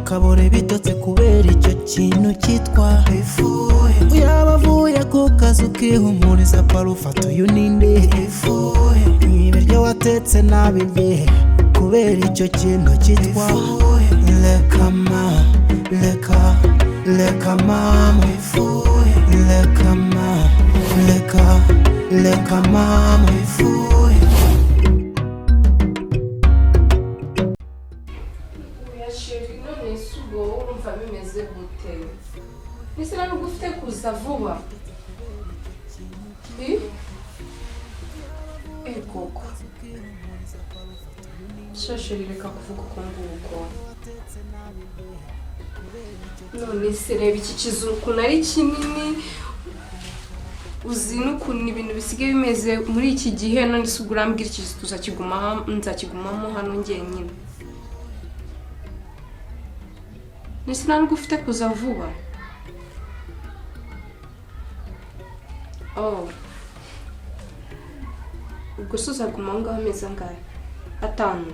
mukabore bitotse kubera icyo kintu cyitwa ifuhe. Yaba avuye ku kazu kihumuriza parufata uyu ninde ifuhe. Ibiryo watetse nabirye kubera icyo kintu cyitwa lekama leka mama ifuhe. Leka mama ifuhe. None sugo urumva bimeze gute? Nise na nubwo ufite kuza vuba. Koko. Shasheri reka kuvuga uko nguko. None se reba iki kizu ukuntu ari kinini. Uzi n'ukuntu ibintu bisigaye bimeze muri iki gihe, none se urambwira iki nzakigumamo hano njyenyine. Nise ntabwo ufite kuza vuba. Ubwo se uzaguma aho ngaho ameze angahe? 5.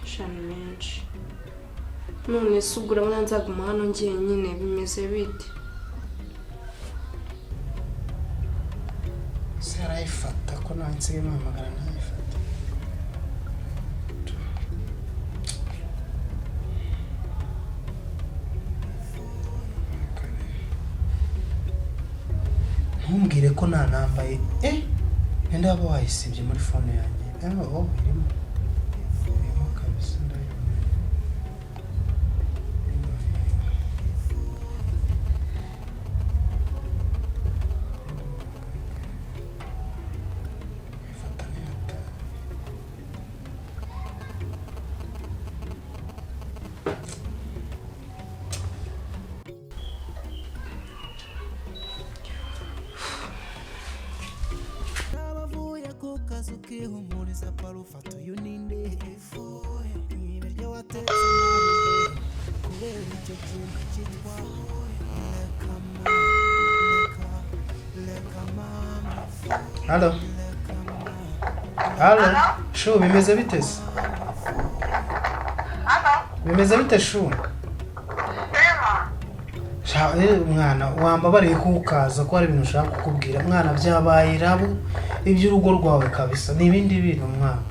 Shana menshi. None se ubwo urabona nzaguma hano njyenyine bimeze bite? Sarayifata ko nansiye mpamagara ntayifata. Ntumbwire ko nanambaye nenda abo wayisibye muri phone yanjye. Irimo kabisa ndabona. Ukihumuriza parufata uyu ninde ifuhe. Ibiryo watetse kubera icyo kintu cyitwa leka mama. Halo. Shu bimeze bite se? Bimeze bite shu? Mwana wambabariye kukaza ko ari ibintu ushaka kukubwira. Mwana byabaye irabo iby'urugo rwawe kabisa n'ibindi bintu mwana.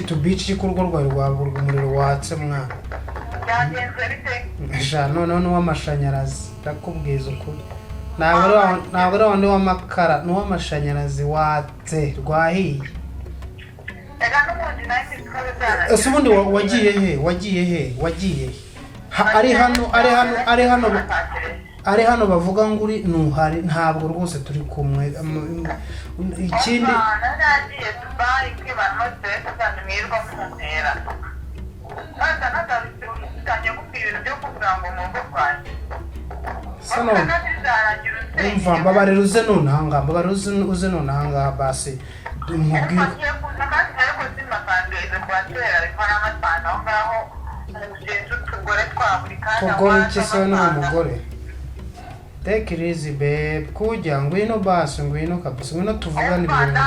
Tubici ku rugo rwawe rwaburwa umuriro watse mwana. None w'amashanyarazi ndakubwiza ukuri. Ntabwo ari wandi w'amakara n'uw'amashanyarazi watse rwahiye. Ese ubundi wagiye he? Ari hano bavuga ngo uri nuhari ntabwo rwose turi kumwe. Ikindi nagiye Dubai kwibanose kandi mwirwa muntera. Natanye kubwira byo kuvuga ngo mu Rwanda. Sano umva mbabarira uze nonanga basi umubwire tugore kisa n'umugore. Take it easy babe. Kujya ngwino basi ngwino kabisa ngwino tuvugane ibintu.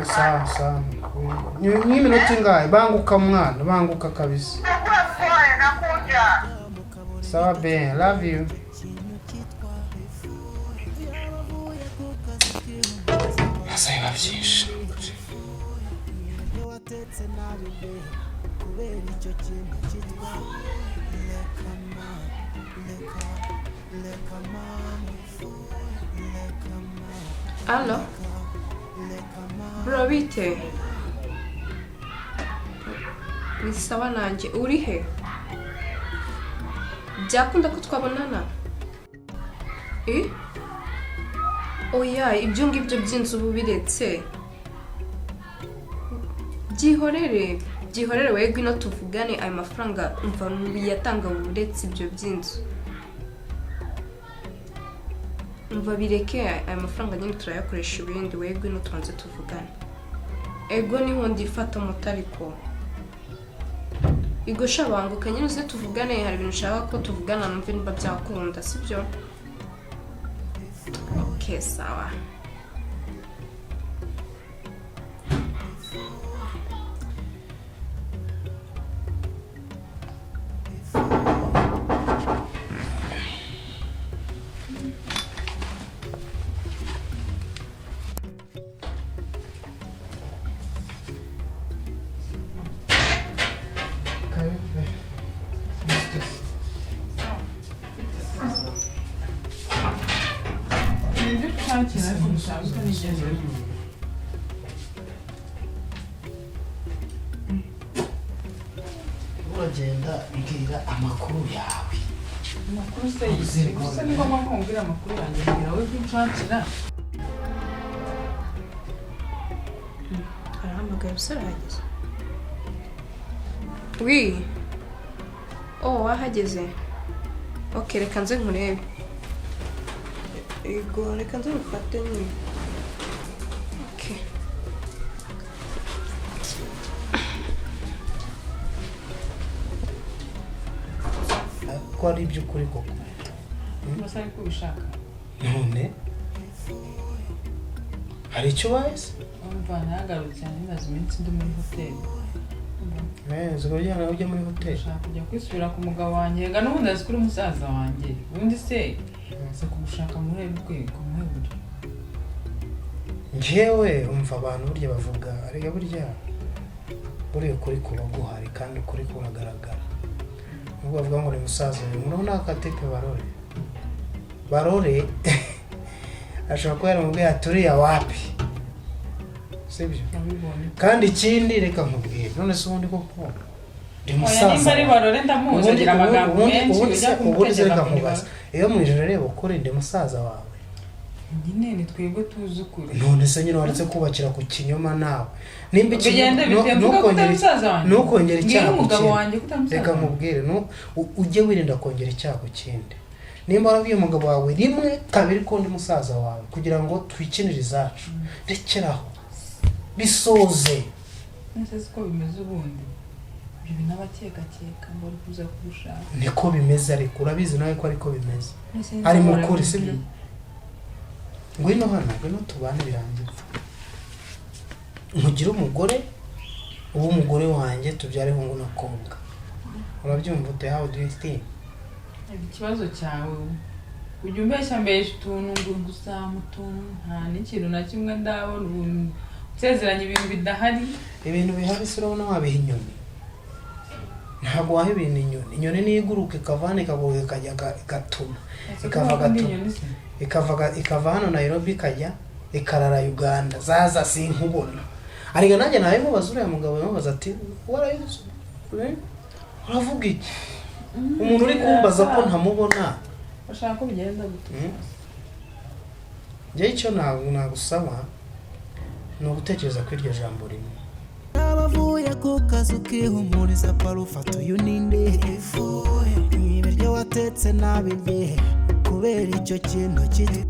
Sawa. N'iminota ingahe banguka mwana banguka kabisa. Sawa ben, love you. Asaya byinshi. Allo? Bro bite? Ni sawa nanjye uri he? Byakunda ko twabonana? Oya ibyo ngibyo by'inzu bubiretse. Byihorere wego ino tuvugane ayo mafaranga umva yatanga buretse ibyo by'inzu. Umva bireke ayo mafaranga nyine turayakoresha ibindi wego ino tubanze tuvugane. Ego niho ndifata mutariko. Igo shabanguka nyine uze tuvugane hari ibintu ushaka ko tuvugana numve niba byakunda sibyo? Okay, sawa. uragenda mbwira amakuru yawe. Amakuru se gusa niba mwakongera amakuru yanjye mbwira wowe by'inshakira. Arahamagaye usarageze. Oui. Oh, wahageze. Okay, reka nze nkurebe. Ego, reka nze mufate nyine. Okay. Ko ari iby'ukuri koko. Mbasa ariko ubishaka. None hari icyo wahise? Umva nagarutse cyane maze iminsi ndi muri hoteli. Zuba ryana ujya muri hoteli. Ushaka kujya kwisubira ku mugabo wanjye. Ga n'ubundi azi kuri musaza wanjye. Ubundi se se kugushaka muri rwego muri buryo. Njyewe umva abantu burya bavuga arega burya buriya kuri kuba guhari kandi kuri kuragaragara. Ubwo bavuga ngo ni musaza we murabona akatepe barore ashobora kuba yaramubwiye aturiya wapi sibyo kandi ikindi reka nkubwire none se ubundi koko ndi musaza nimba ari barore ndamuzi agira amagambo menshi ujya kumutegeka nkubaza iyo mu ijoro reba ukuri ndi musaza wawe nyine ni twebwe tuzi ukuri none se nyine waretse kubakira ku kinyoma nawe nimba ntukongera icyaha reka nkubwire ujye wirinda kongera icyaha ku kindi nimba warabwiye umugabo wawe rimwe kabiri ko ndi musaza wawe kugira ngo twikinire izacu rekeraho bisoze nese siko bimeze ubundi ibyo binabakeka ngo ari kuza kugushaka niko bimeze ariko urabizi nawe ko ariko bimeze ari mukuri sibyo ngwino hano ngwino tubane birangira nkugire umugore uwo umugore wanjye tubyare hungu nakobwa urabyumva ute how do you think ikibazo cyawe ujya umbeshya utuntu ngo gusa mutuntu nta n'ikintu na kimwe ndabona usezeranya ibintu bidahari ibintu bihari se urabona wabiha inyoni ntabwo waha ibintu inyoni niyo iguruka ikavana ikaguruka ikajya igatuma ikava hano Nairobi ikajya ikarara Uganda zaza sinkubona ariko nanjye nawe mubaza uriya mugabo yamubaza ati uravuga iki umuntu uri kumbaza ko ntamubona bashaka ko bigenda gute njye icyo nagusaba ni ugutekereza ko iryo jambo rimwe abavuye ku kazu kihumuriza parufata uyu ninde ibiryo watetse nabirye kubera icyo kintu kiti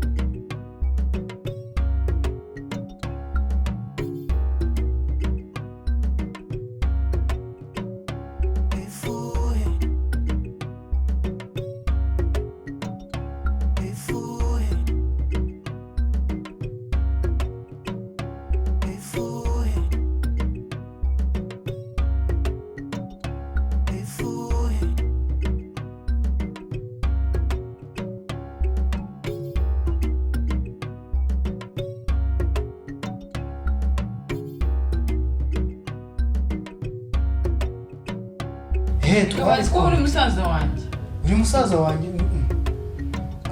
uri musaza wanjye uri musaza wanjye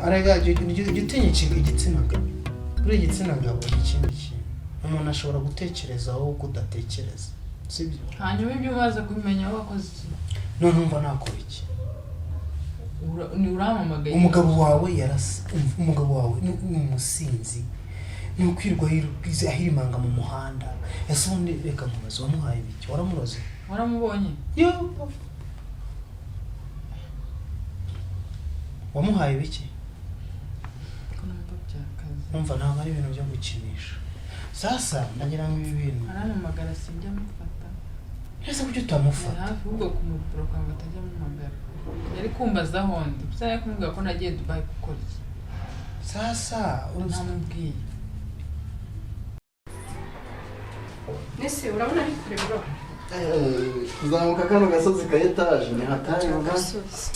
arega gitinya igitsina gabo uri igitsina gabo ikindi kintu umuntu ashobora gutekereza aho kudatekereza sibyo hanyuma ibyo umaze kubimenya wakoze iki none umva nakora iki ni uramamagaye umugabo wawe ni umusinzi ni ukwirwa ahirimanga mu muhanda ese ubundi reka mubaze wamuhaye ibiki waramuroze waramubonye yo wamuhaye ibiki umva ntabwo ari ibintu byo gukinisha sasa ndagira ngo ibi bintu aramamagara sinjya mufata ese kuki utamufata hafi ubwo kumubroka ngo atajya mumagara yari kumbaza hondi byaya kumubwira ko nagiye Dubai gukora iki sasa ntamubwiye nese urabona ari kure bro kuzamuka kano gasozi ka etaje ni hatari gasozi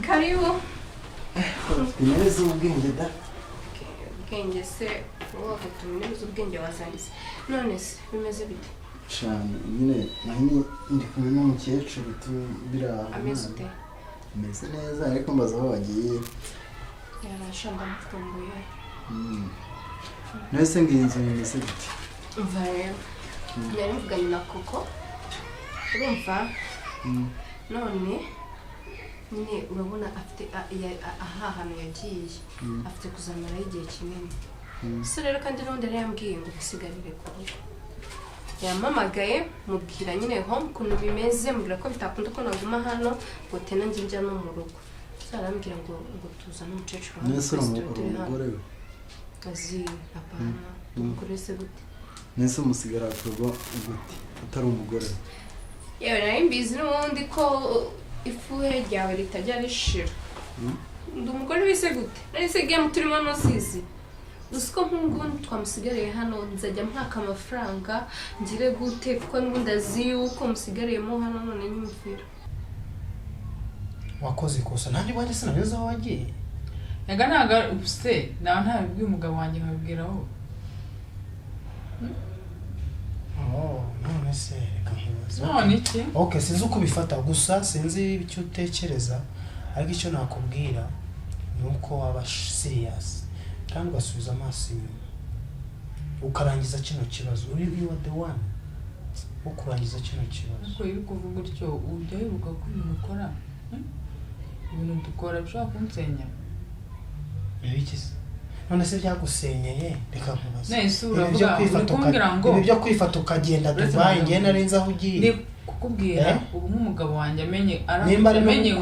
karibu intebe z'ubwenge da ubwenge se wowe ufite intebe z'ubwenge wazanditse none se bimeze bite cyane nyine nani ndi kumwe n'umukecuru tubira ameze ute ameze neza ariko mbaza aho wagiye yarasha ndamukumbuye nese ngiye inzu imeze gute umva rero yari mvuganye na Koko urumva none nyine urabona afite aha hantu yagiye afite kuzamara igihe kinini so rero kandi n'undi yari yambwiye ngo bisigarire ku rugo yampamagaye mubwira nyine home ukuntu bimeze mubwira ko bitakunda ko naguma hano ngo tena njye njya no mu rugo zarambwira ngo tuzane umukecuru nese umugore we azi apana umugore se gute nese umusigara ku rugo gute utari umugore yewe nari mbizi n'ubundi ko ifuhe ryawe ritajya rishira ndi umugore wese gute nari se game turimo nosizi usiko nk'ubu twamusigariye hano nzajya mpaka amafaranga ngire gute kuko n'ubundi azi yuko musigariyemo hano none nyumvira wakoze ikosa nanjye wanjye sinabizi aho wagiye yaga ntaga ubuse nawe ntabibwiye umugabo wanjye nkabibwiraho none se reka nkubaza none iki okay sinzi uko ubifata gusa sinzi icyo utekereza ariko icyo nakubwira ni uko waba serious kandi ugasubiza amaso inyuma ukarangiza kino kibazo uri the one wo kurangiza kino kibazo ariko iyo kuvuga gutyo ujya wibuka ko ibintu ukora ibintu dukora bishobora kunsenya ibikize none se byagusenyeye reka nkubaza nese uravuga ibi byo kwifata ukagenda Dubai ngiye narinze aho ugiye ndi kukubwira ubu nk'umugabo wanjye amenye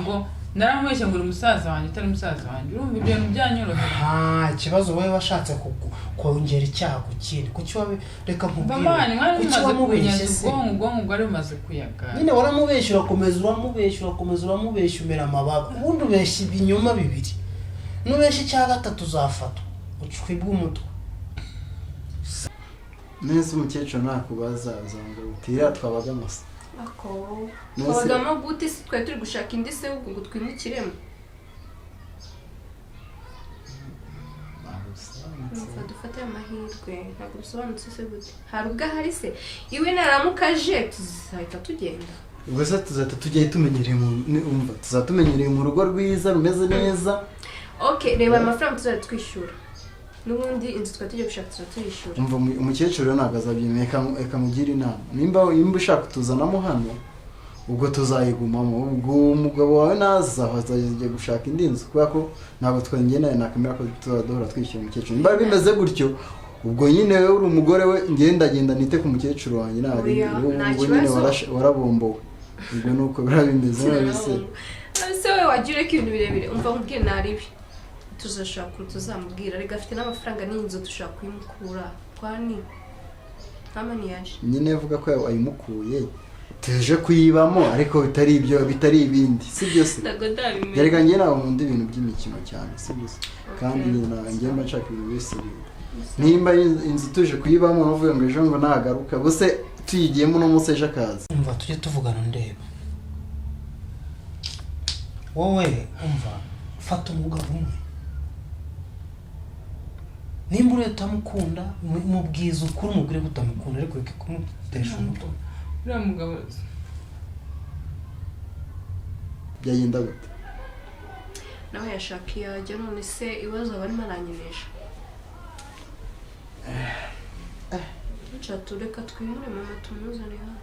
ngo naramubeshya ngo uri musaza wanjye utari musaza wanjye urumva ibyo bintu byanyorohera ikibazo wowe washatse kongera icyaha ku kindi kuki wabe reka nkubwire kuki wamubeshye se ubwonko bwari bumaze kuyaga nyine waramubeshya uramubeshya umera amababa ubundi ubeshya ibinyoma bibiri nubeshya icya gatatu uzafatwa ucwibwa umutwe nese umukecuru nakubaza uzanga utira twabagamo se ako twabagamo gute se twari turi gushaka indi se ngo twimukiremo dufate amahirwe ntabwo bisobanutse se gute hari ubwo ahari se iwe naramuka aje tuzahita tugenda ubwo se tuzahita tugiye tuzatumenyereye mu rugo rwiza rumeze neza okay reba amafaranga tuzajya twishyura n'ubundi inzu twari tugiye gushaka tuyishyura umva umukecuru ntabwo azabyemeye ekamugira inama nimba ushaka kutuzanamo hano ubwo tuzayigumamo ubwo umugabo wawe naza azajya gushaka indi nzu kubera ko ntabwo twengena nakamera ko tuzaduhora twishyura umukecuru nimba bimeze gutyo ubwo nyine wowe uri umugore we ngenda nite ku mukecuru wanjye ubwo nyine warabombowe ubwo nuko birabimeze se we wagira ko ibintu birebire umva nkubwiye naribi tuzashaka ukuntu tuzamubwira reka afite n'amafaranga n'inzu dushaka kuyimukura twani ntamani yaje nyine avuga ko ayimukuye tuje kuyibamo ariko bitari ibindi si byose yareka njye nawe nkunda ibintu by'imikino cyane si byose kandi njye mba nshaka ibintu bise nimba inzu tuje kuyibamo n'uvuga ngo ejo ngo nagaruka bose tuyigiyemo n'umunsi ejo akaza umva tujye tuvugana ndeba wowe umva fata umugabo umwe nimba ureta mukunda mubwiza ukuri umubwire ko utamukunda ariko reka kumutesha umutwe uriya mugabo byagenda gute nawe yashaka iyajya none se ibibazo barimo aranyemeje tureka twimure mama tumuzane hano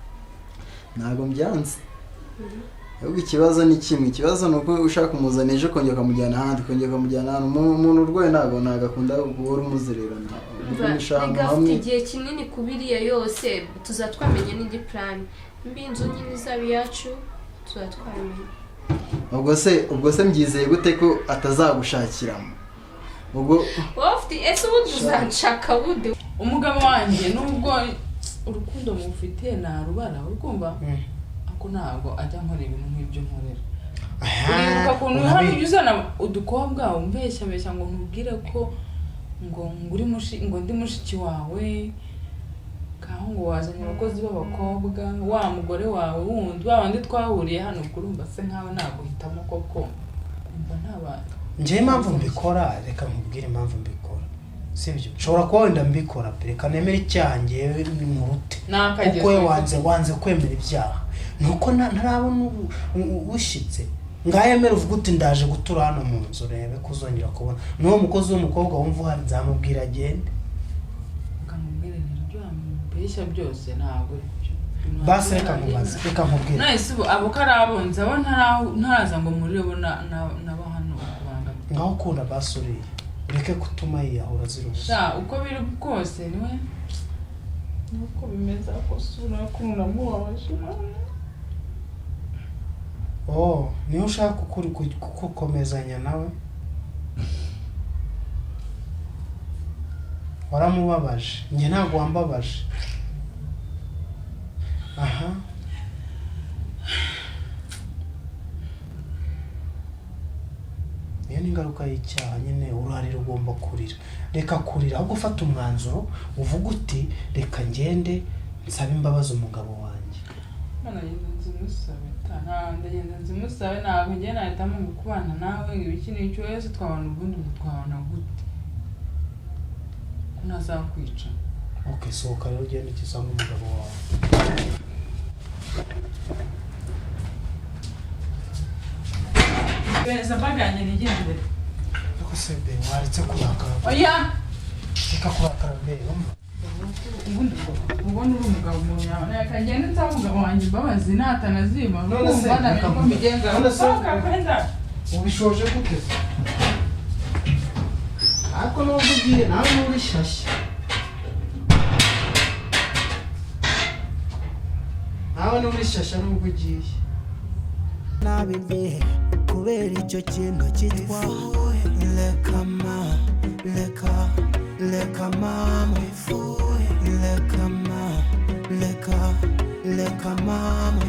ntabwo mbyanze ahubwo ikibazo ni kimwe ikibazo ni uko ushaka kumuzana ejo kongera ukamujyana ahandi kongera ukamujyana ahantu umuntu urwaye ntabwo agakunda guhora umuzererana gafite igihe kinini ku biriya yose tuzatwamenye n'indi plani mbi inzu nyine izaba iyacu tuzatwamenye ubwo se mbyizeye gute ko atazagushakiramo ubwo wowe ufite ese ubundi uzanshaka bude umugabo wanjye nubwo urukundo mufitiye narubara urumva ako ntabwo ajya nkora ibintu nk'ibyo nkorera uribuka ukuntu hano ujya uzana udukobwa umbeshyabeshya ngo ntubwire ko ngo ndi mushiki wawe kaho ngo wazanye abakozi b'abakobwa wa mugore wawe wundi wa bandi twahuriye hano ubwo urumva se nkawe naguhitamo koko umva ntabandi njye impamvu mbikora reka nkubwire impamvu mbikora sibyo nshobora kuba wenda mbikora reka nemere icyanjye n'urute kuko we wanze kwemera ibyaha nuko ntarabona ushyitse ngayemera uvuga uti ndaje gutura hano mu nzu rebe kuzongera kubona n'uwo mukozi w'umukobwa wumva uhari nzamubwira agende ukamubwira ibyo wamubeshya byose ntabwo basi reka mubaze reka nkubwire nahise ubu abo karabonze abo ntaraza ngo murebe nabo hano kubanga ngaho ukunda basuriye ureke kutuma yiyahura ziri ubusa uko biri bwose niwe nuko bimeze ako sura kumura mubabaje niyo ushaka kukomezanya nawe waramubabaje njye ntabwo wambabaje aha iyo ni ingaruka y'icyaha nyine urarira ugomba kurira reka kurira ahubwo ufata umwanzuro uvuga uti reka ngende nsabe imbabazi umugabo wanjye ndagenda nzimusabe ntabwo njye nahitamo ngo kubana nawe ibiki n'icyo wese twabona ubundi ngo twabona gute ko ntazakwica sohoka rero ugende ukisanga umugabo wawe beza baganye nigende ariko se be waretse kurakara oya reka kurakara be ubundi uri umugabo mu nyawe reka ngende nsaba umugabo wanjye imbabazi natanazima kumva namenye ko mbigenza ubishoje gute ariko nubwo ugiye nawe nturi shyashya nubwo ugiye nabibye kubera icyo kintu cyitwa leka mama leka mama